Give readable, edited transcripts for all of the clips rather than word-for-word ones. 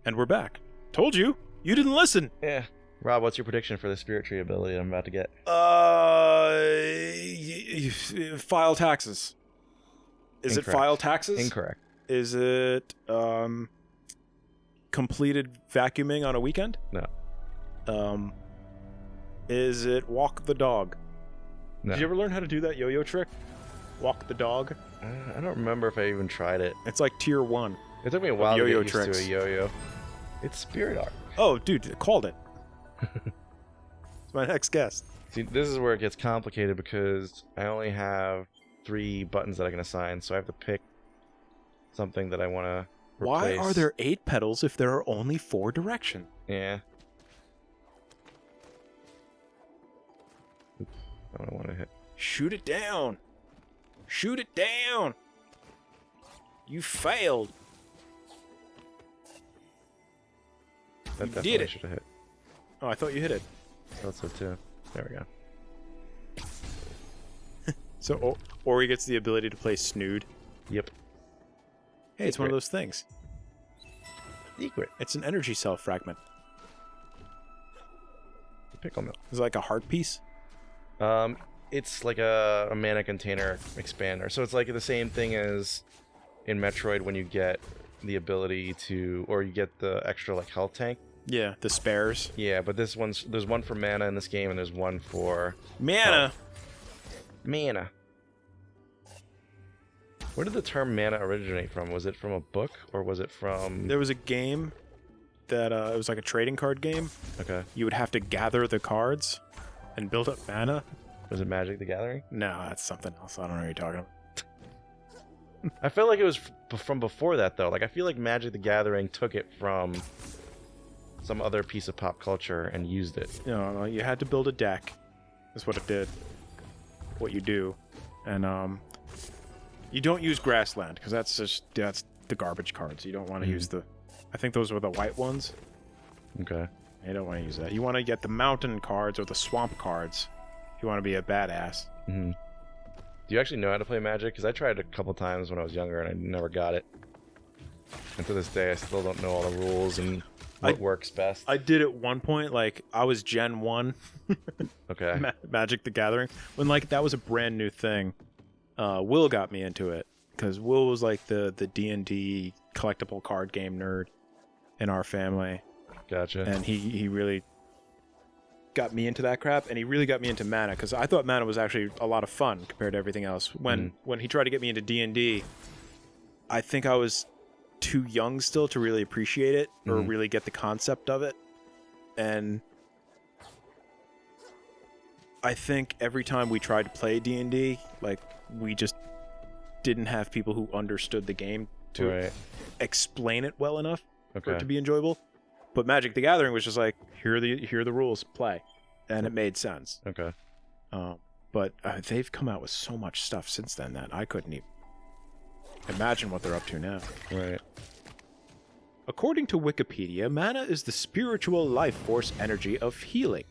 And we're back. Told you. You didn't listen. Yeah. Rob, what's your prediction for the spirit tree ability I'm about to get? File taxes. Is Incorrect. it file taxes? Incorrect. Is it completed vacuuming on a weekend? No. Is it walk the dog? No. Did you ever learn how to do that yo-yo trick? Walk the dog? I don't remember if I even tried it. It's like tier 1. It took me a while to yo-yo get used tricks. to a yo-yo. It's spirit art. Oh, dude, I called it. It's my next guest. See, this is where it gets complicated because I only have 3 buttons that I can assign, so I have to pick something that I want to replace. Why are there 8 pedals if there are only 4 directions? Yeah. Oops, I don't want to hit. Shoot it down. Shoot it down. You failed. That You definitely did it. should have hit. Oh, I thought you hit it. I thought so too. There we go. So Ori gets the ability to play Snood. Yep. Hey, it's one of those things. Secret. It's an energy cell fragment. Pickle milk. Is it like a heart piece? It's like a mana container expander. So it's like the same thing as in Metroid when you get the ability to, or you get the extra like health tank. Yeah, the spares. Yeah, but there's one for mana in this game, and there's one for Mana. Mana. Where did the term mana originate from? Was it from a book, or was it from... There was a game that it was like a trading card game. Okay. You would have to gather the cards and build up mana. Was it Magic the Gathering? No, that's something else. I don't know what you're talking about. I felt like it was from before that, though. Like, I feel like Magic the Gathering took it from some other piece of pop culture and used it. No, you had to build a deck. That's what it did. What you do. And you don't use Grassland, because that's the garbage cards. You don't want to use the... I think those were the white ones. Okay. You don't want to use that. You want to get the mountain cards or the swamp cards if you want to be a badass. Mm-hmm. Do you actually know how to play Magic? Because I tried a couple times when I was younger and I never got it. And to this day, I still don't know all the rules and what works best. I did at one point, like, I was Gen 1. Okay. Magic the Gathering. When, like, that was a brand new thing. Will got me into it. Because Will was, like, the D&D collectible card game nerd in our family. Gotcha. And he really got me into that crap, and he really got me into Mana, because I thought Mana was actually a lot of fun compared to everything else. When he tried to get me into D&D, I think I was too young still to really appreciate it or really get the concept of it. And I think every time we tried to play D&D, like, we just didn't have people who understood the game to explain it well enough for it to be enjoyable. But Magic the Gathering was just like, here are the rules, play. And it made sense. Okay. But they've come out with so much stuff since then that I couldn't even imagine what they're up to now. Right. According to Wikipedia, mana is the spiritual life force energy of healing.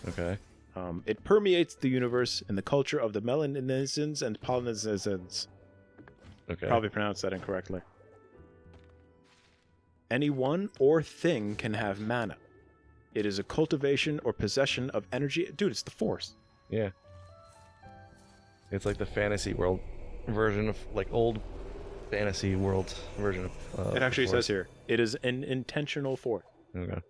Okay. It permeates the universe and the culture of the Melanesians and Polynesians. Okay. Probably pronounced that incorrectly. Anyone or thing can have mana. It is a cultivation or possession of energy. Dude, it's the Force. Yeah. It's like the fantasy world version of, like, old fantasy world version of it actually says here, it is an intentional force. Okay.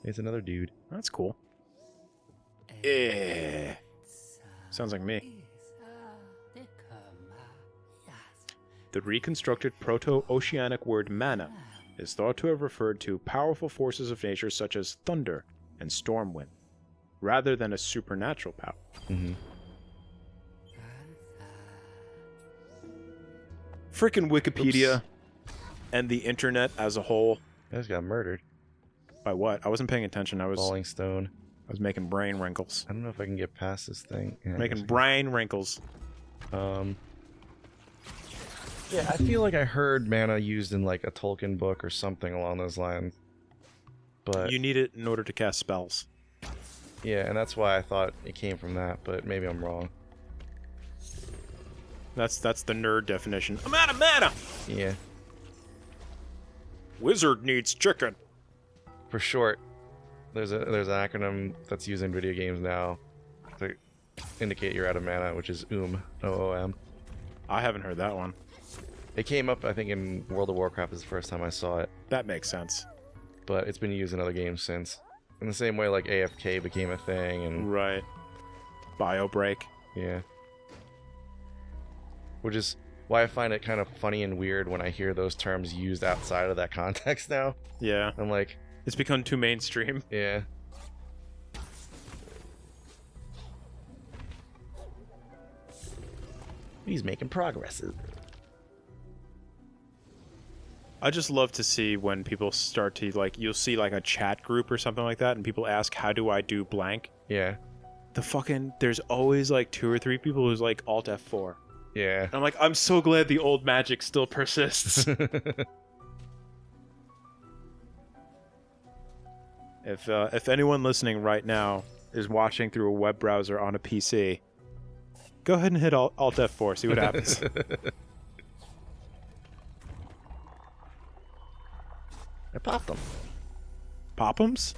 It's another dude. That's cool. Eh. Sounds like me. The reconstructed Proto-Oceanic word mana is thought to have referred to powerful forces of nature such as thunder and storm wind, rather than a supernatural power. Mm-hmm. Frickin' Wikipedia and the internet as a whole. I just got murdered. By what? I wasn't paying attention. I was Falling stone. I was making brain wrinkles. I don't know if I can get past this thing. Yeah, Making brain wrinkles. Yeah, I feel like I heard mana used in like a Tolkien book or something along those lines. But You need it in order to cast spells. yeah, and that's why I thought it came from that, but maybe I'm wrong. That's the nerd definition. I'm out of mana! Yeah. Wizard needs chicken. For short, there's an acronym that's used in video games now to indicate you're out of mana, which is OOM. I haven't heard that one. It came up, I think, in World of Warcraft is the first time I saw it. That makes sense. But it's been used in other games since. In the same way, like, AFK became a thing, and... Right. Bio break. Yeah. Which is why I find it kind of funny and weird when I hear those terms used outside of that context now. Yeah. I'm like... It's become too mainstream. Yeah. He's making progress. I just love to see when people start to, like, you'll see, like, a chat group or something like that, and people ask, how do I do blank? Yeah. There's always, like, 2 or 3 people who's, like, Alt F4. Yeah. And I'm like, I'm so glad the old magic still persists. If anyone listening right now is watching through a web browser on a PC, go ahead and hit Alt F4, see what happens. I popped them. Pop'ems?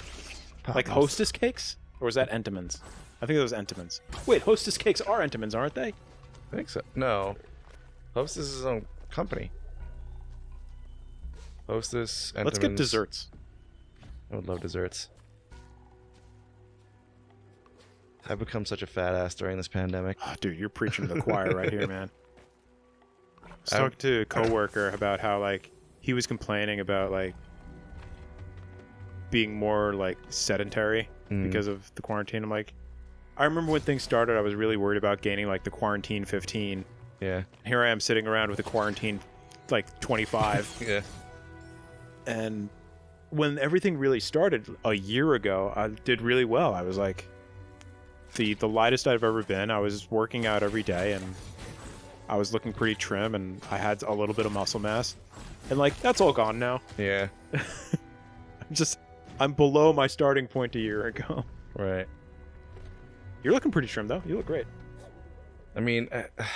Like Hostess cakes? Or was that Entenmann's? I think it was Entenmann's. Wait, Hostess cakes are Entenmann's, aren't they? I think so. No. Hostess is his own company. Hostess, Entenmann's. Let's get desserts. I would love desserts. I've become such a fat ass during this pandemic. Oh, dude, you're preaching to the choir right here, man. I was talking to a coworker about how, like, he was complaining about, like, being more, like, sedentary because of the quarantine. I'm like, I remember when things started, I was really worried about gaining, like, the quarantine 15. Yeah. Here I am sitting around with a quarantine, like, 25. Yeah. And when everything really started a year ago, I did really well. I was, like, the lightest I've ever been. I was working out every day, and I was looking pretty trim, and I had a little bit of muscle mass. And, like, that's all gone now. Yeah. I'm below my starting point a year ago. Right. You're looking pretty trim, though. You look great. I mean,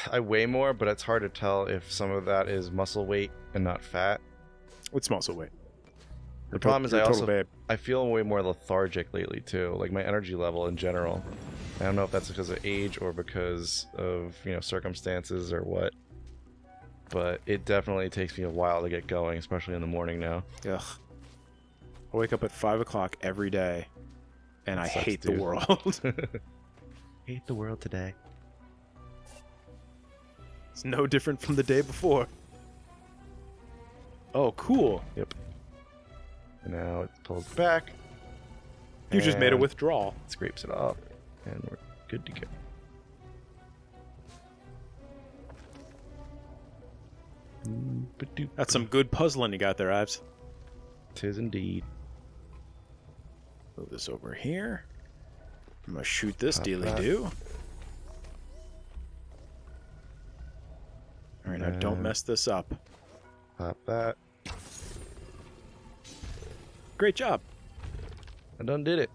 I weigh more, but it's hard to tell if some of that is muscle weight and not fat. It's muscle weight. The problem is I feel way more lethargic lately, too. Like, my energy level in general. I don't know if that's because of age or because of, circumstances or what. But it definitely takes me a while to get going, especially in the morning now. Ugh. I wake up at 5 o'clock every day, and I hate the world. Hate the world today. It's no different from the day before. Oh, cool. Yep. And now it pulls back. You just made a withdrawal. Scrapes it off, and we're good to go. That's some good puzzling you got there, Ives. 'Tis indeed. Move this over here. I'm gonna shoot this dealy-do. Alright, now don't mess this up. Pop that. Great job. I done did it.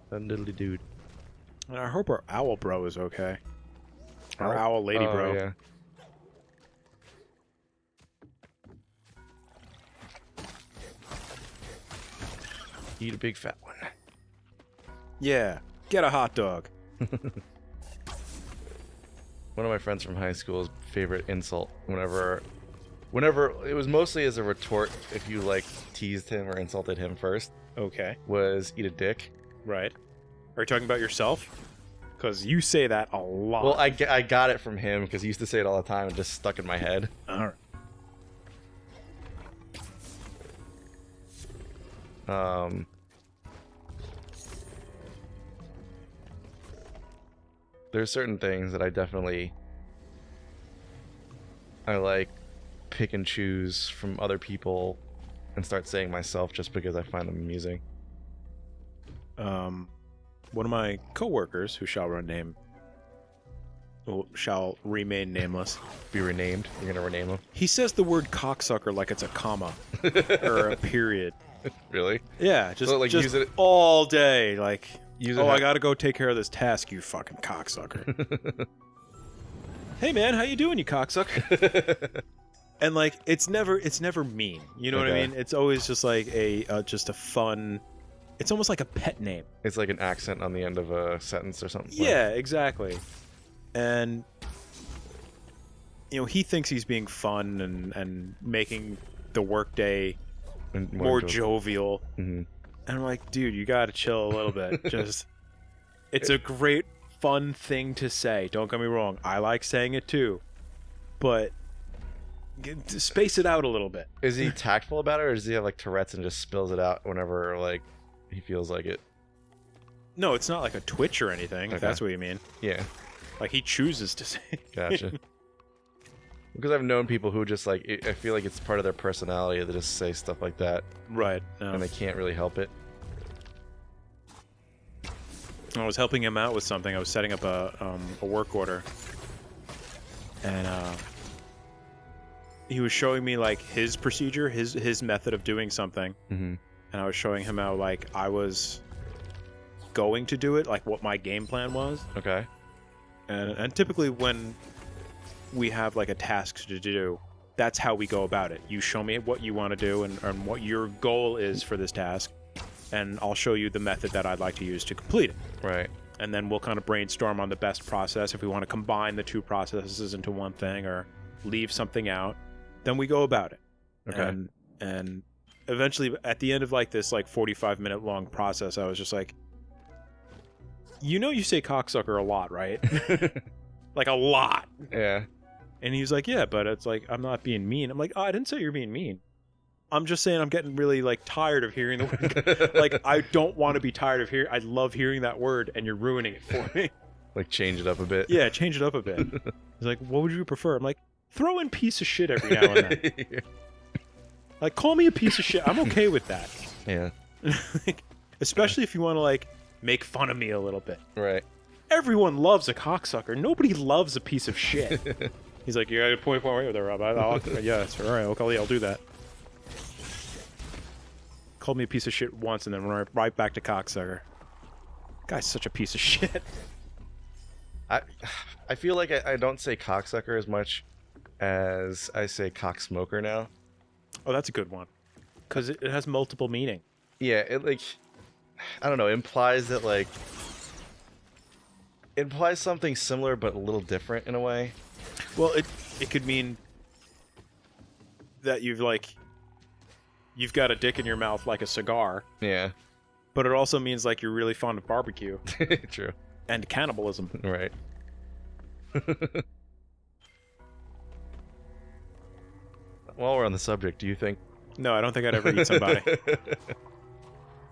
Done diddly dude. And I hope our owl bro is okay. Our owl lady bro. Yeah. Eat a big fat one. Yeah, get a hot dog. One of my friends from high school's favorite insult whenever it was mostly as a retort if you like teased him or insulted him first, Okay, was eat a dick. right. Are you talking about yourself? Because you say that a lot. Well, I got it from him because he used to say it all the time and just stuck in my head. Alright. There's certain things that I like pick and choose from other people and start saying myself just because I find them amusing. One of my coworkers, who shall remain nameless, Be renamed. You're gonna rename him. he says the word cocksucker like it's a comma or a period. Really? Yeah, just use it all day. Like, Use it I gotta go take care of this task, you fucking cocksucker. hey man, how you doing, you cocksucker? And like it's never mean. You know what I mean? It's always just like just a fun. It's almost like a pet name. It's like an accent on the end of a sentence or something. Yeah, exactly. And you know, he thinks he's being fun and making the workday more jovial. Mm-hmm. And I'm like, dude, you gotta chill a little bit. Just, it's a great, fun thing to say. Don't get me wrong. I like saying it too. But space it out a little bit. Is he tactful about it, or does he have like Tourette's and just spills it out whenever like he feels like it? No, it's not like a twitch or anything, if that's what you mean. Yeah. Like he chooses to say. Gotcha. Because I've known people who just like, I feel like it's part of their personality to just say stuff like that. Right. No. And they can't really help it. I was helping him out with something. I was setting up a work order. And he was showing me like his procedure, his method of doing something. Mm-hmm. And I was showing him how like I was going to do it, like what my game plan was. Okay. And typically when we have like a task to do, that's how we go about it. You show me what you want to do and what your goal is for this task, and I'll show you the method that I'd like to use to complete it. Right. And then we'll kind of brainstorm on the best process. If we want to combine the two processes into one thing or leave something out, then we go about it. Okay. And eventually at the end of like this like 45-minute long process, I was just like, you know, you say cocksucker a lot, right? Like a lot. Yeah. And he was like, yeah, but it's like, I'm not being mean. I'm like, oh, I didn't say you're being mean. I'm just saying I'm getting really like tired of hearing the word. Like, I don't want to be tired of hearing. I love hearing that word and you're ruining it for me. Like change it up a bit. Yeah, change it up a bit. He's like, what would you prefer? I'm like, throw in piece of shit every now and then. Yeah. Like, call me a piece of shit. I'm okay with that. Yeah. Like, especially if you want to like make fun of me a little bit. Right. Everyone loves a cocksucker. Nobody loves a piece of shit. He's like, you got a point right there, Rob. Yeah, that's all right. I'll do that. Called me a piece of shit once and then right back to cocksucker. Guy's such a piece of shit. I feel like I don't say cocksucker as much as I say cocksmoker now. Oh, that's a good one. Because it has multiple meaning. Yeah, it like, I don't know, implies that like, it implies something similar but a little different in a way. Well, it could mean that you've got a dick in your mouth like a cigar. Yeah. But it also means like you're really fond of barbecue. True. And cannibalism. Right. While we're on the subject, do you think... No, I don't think I'd ever eat somebody.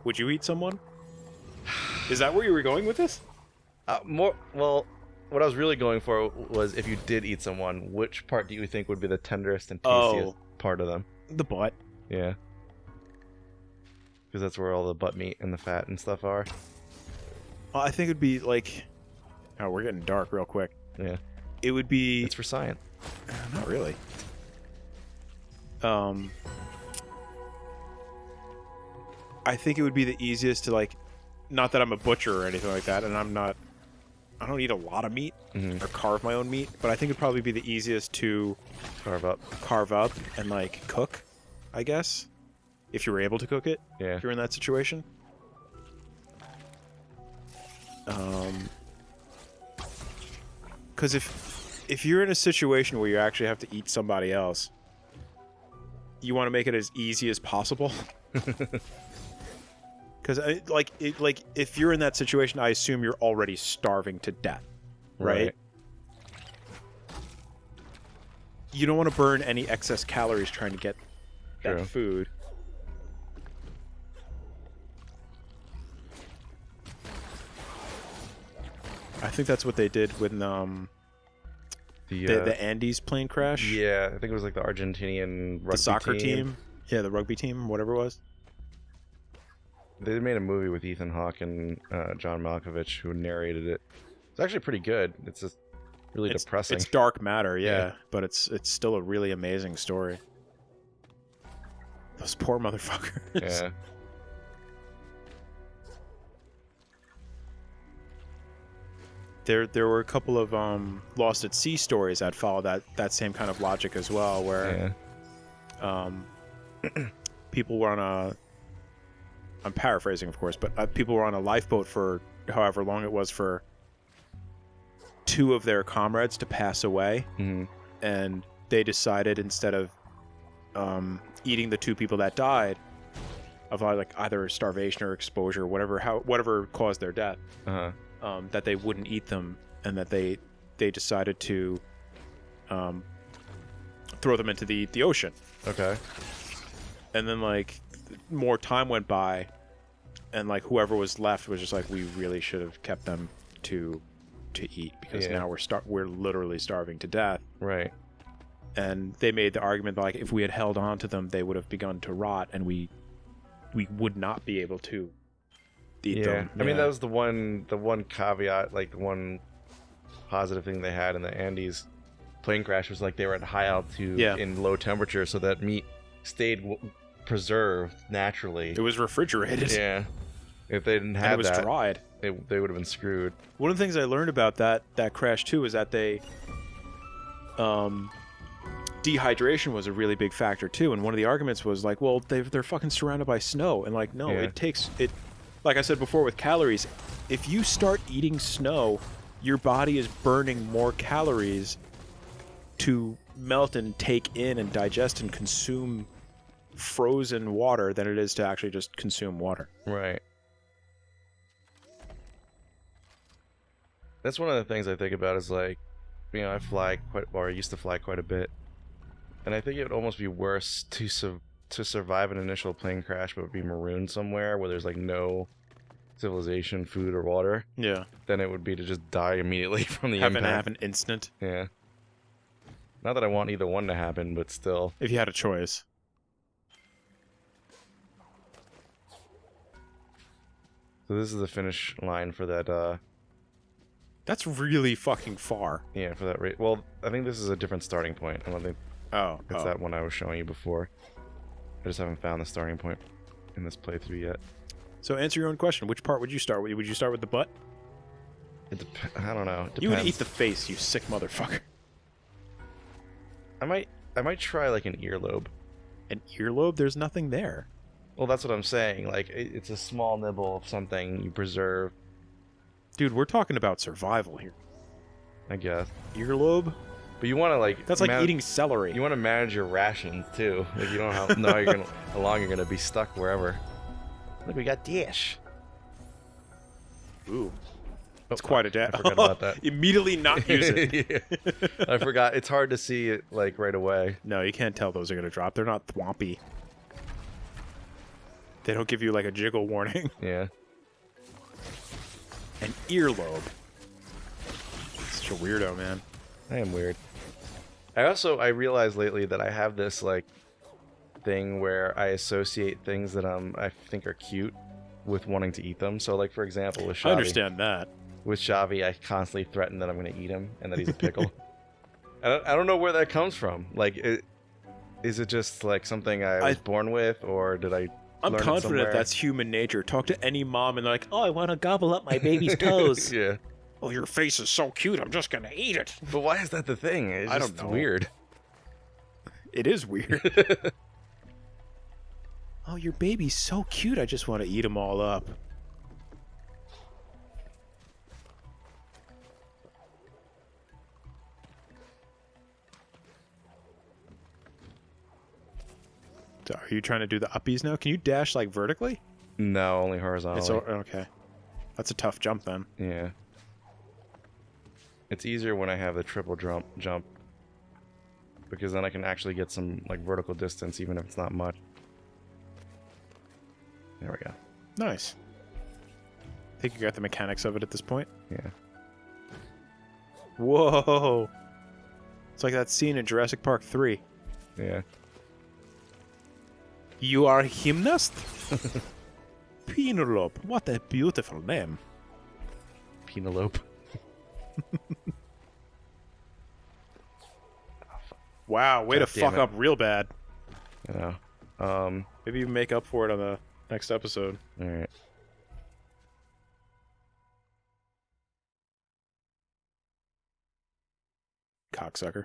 Would you eat someone? Is that where you were going with this? Well, what I was really going for was if you did eat someone, which part do you think would be the tenderest and tastiest part of them? The butt. Yeah. Because that's where all the butt meat and the fat and stuff are. Well, I think it'd be like... Oh, we're getting dark real quick. Yeah. It would be... It's for science. Not really. I think it would be the easiest to like... Not that I'm a butcher or anything like that, and I don't eat a lot of meat or carve my own meat, but I think it'd probably be the easiest to carve up and like cook, I guess, if you were able to cook it. Yeah. If you're in that situation. Because if you're in a situation where you actually have to eat somebody else, you want to make it as easy as possible. Because if you're in that situation, I assume you're already starving to death, right? You don't want to burn any excess calories trying to get that food. I think that's what they did when the Andes plane crash. Yeah, I think it was like the Argentinian rugby the soccer team. Yeah, the rugby team, whatever it was. They made a movie with Ethan Hawke and John Malkovich, who narrated it. It's actually pretty good. It's just really depressing. It's dark matter, yeah, but it's still a really amazing story. Those poor motherfuckers. Yeah. there were a couple of Lost at Sea stories that follow that same kind of logic as well, where people were on a, I'm paraphrasing of course, but people were on a lifeboat for however long it was for 2 of their comrades to pass away, and they decided instead of eating the 2 people that died of like either starvation or exposure, whatever caused their death, that they wouldn't eat them, and that they decided to throw them into the ocean. Okay. And then like more time went by, and like whoever was left was just like, we really should have kept them to eat, because now we're literally starving to death. Right. And they made the argument that like if we had held on to them, they would have begun to rot, and we would not be able to eat them. I mean, that was the one caveat, like the one positive thing they had in the Andes plane crash was like they were at high altitude in low temperature, so that meat stayed preserved naturally. It was refrigerated. Yeah. If they didn't have that, it was dried. They would have been screwed. One of the things I learned about that crash too is that they dehydration was a really big factor too, and one of the arguments was like, well, they're fucking surrounded by snow, and like, no, it takes it. Like I said before with calories, if you start eating snow, your body is burning more calories to melt and take in and digest and consume frozen water than it is to actually just consume water. Right. That's one of the things I think about is like, you know, I used to fly quite a bit, and I think it would almost be worse to survive an initial plane crash but be marooned somewhere where there's like no civilization, food, or water. Yeah. Than it would be to just die immediately from the impact. Have an instant. Yeah. Not that I want either one to happen, but still. If you had a choice. So this is the finish line for that, That's really fucking far. Yeah, for that rate. Well, I think this is a different starting point. I don't think it's that one I was showing you before. I just haven't found the starting point in this playthrough yet. So answer your own question. Which part would you start with? Would you start with the butt? I don't know. It depends. You would eat the face, you sick motherfucker. I might try like an earlobe. An earlobe? There's nothing there. Well, that's what I'm saying. Like, it's a small nibble of something you preserve. Dude, we're talking about survival here. I guess. Earlobe? But you want to like... That's like eating celery. You want to manage your rations, too. Like, you don't know how long you're going to be stuck wherever. Look, we got dish. Ooh. That's quite a dash. I forgot about that. Immediately not use it. I forgot. It's hard to see it, like, right away. No, you can't tell those are going to drop. They're not thwompy. They don't give you, like, a jiggle warning. Yeah. An earlobe. Such a weirdo, man. I am weird. I realized lately that I have this, like, thing where I associate things that I think are cute with wanting to eat them. So, like, for example, with Xavi. I understand that. With Xavi, I constantly threaten that I'm going to eat him and that he's a pickle. I don't know where that comes from. Like, is it just, like, something I was born with, or did I I'm confident that's human nature. Talk to any mom and they're like, oh, I want to gobble up my baby's toes. Yeah. Oh, your face is so cute, I'm just going to eat it. But why is that the thing? I don't know. Weird. It is weird. Oh, your baby's so cute, I just want to eat them all up. So are you trying to do the uppies now? Can you dash, like, vertically? No, only horizontally. Okay. That's a tough jump, then. Yeah. It's easier when I have the triple jump. Because then I can actually get some, like, vertical distance, even if it's not much. There we go. Nice. I think you got the mechanics of it at this point. Yeah. Whoa! It's like that scene in Jurassic Park 3. Yeah. You are a gymnast? Penelope. What a beautiful name. Penelope. Wow, way to fuck up real bad. Yeah. Maybe you make up for it on the next episode. Alright. Cocksucker.